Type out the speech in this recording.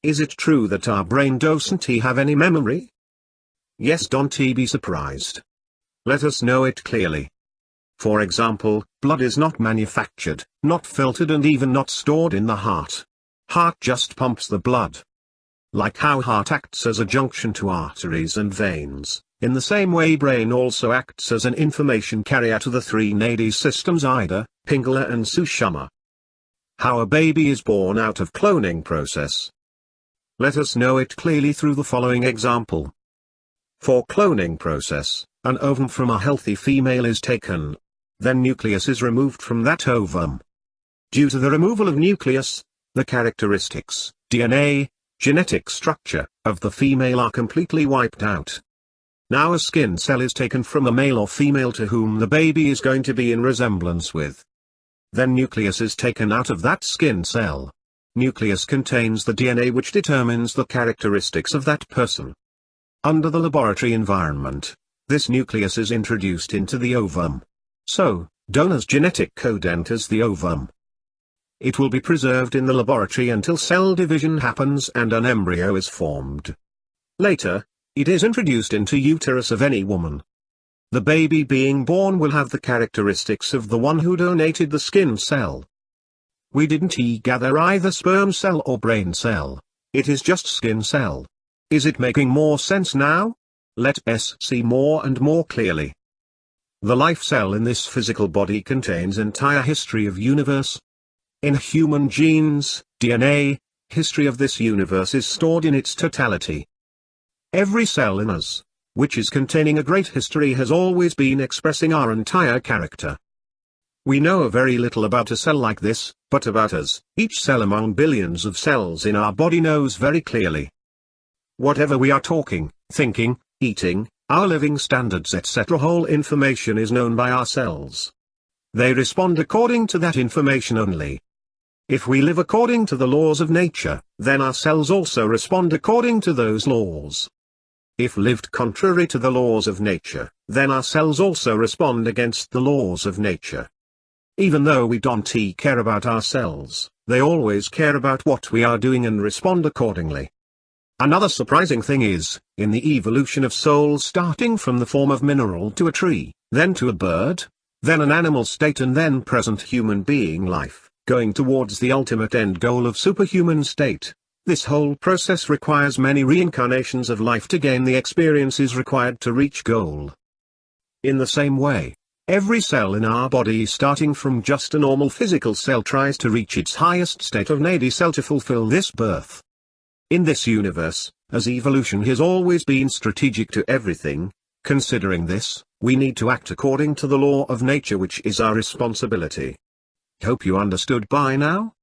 Is it true that our brain doesn't have any memory? Yes, don't be surprised. Let us know it clearly. For example, blood is not manufactured, not filtered and even not stored in the heart. Heart just pumps the blood. Like how heart acts as a junction to arteries and veins, in the same way brain also acts as an information carrier to the three nadi systems Ida, Pingala and Sushumna. How a baby is born out of cloning process. Let us know it clearly through the following example. For cloning process, an ovum from a healthy female is taken. Then nucleus is removed from that ovum. Due to the removal of nucleus, the characteristics, DNA, genetic structure, of the female are completely wiped out. Now a skin cell is taken from a male or female to whom the baby is going to be in resemblance with. Then nucleus is taken out of that skin cell. Nucleus contains the DNA which determines the characteristics of that person. Under the laboratory environment, this nucleus is introduced into the ovum. So, donor's genetic code enters the ovum. It will be preserved in the laboratory until cell division happens and an embryo is formed. Later, it is introduced into uterus of any woman. The baby being born will have the characteristics of the one who donated the skin cell. We didn't gather either sperm cell or brain cell. It is just skin cell. Is it making more sense now? Let us see more and more clearly. The life cell in this physical body contains entire history of universe. In human genes, DNA, history of this universe is stored in its totality. Every cell in us, which is containing a great history, has always been expressing our entire character. We know very little about a cell like this, but about us, each cell among billions of cells in our body knows very clearly. Whatever we are talking, thinking, eating, our living standards etc. whole information is known by our cells. They respond according to that information only. If we live according to the laws of nature, then our cells also respond according to those laws. If lived contrary to the laws of nature, then our cells also respond against the laws of nature. Even though we don't care about our cells, they always care about what we are doing and respond accordingly. Another surprising thing is, in the evolution of souls starting from the form of mineral to a tree, then to a bird, then an animal state and then present human being life, going towards the ultimate end goal of superhuman state, this whole process requires many reincarnations of life to gain the experiences required to reach goal. In the same way, every cell in our body starting from just a normal physical cell tries to reach its highest state of nadi cell to fulfill this birth. In this universe, as evolution has always been strategic to everything, considering this, we need to act according to the law of nature which is our responsibility. Hope you understood by now.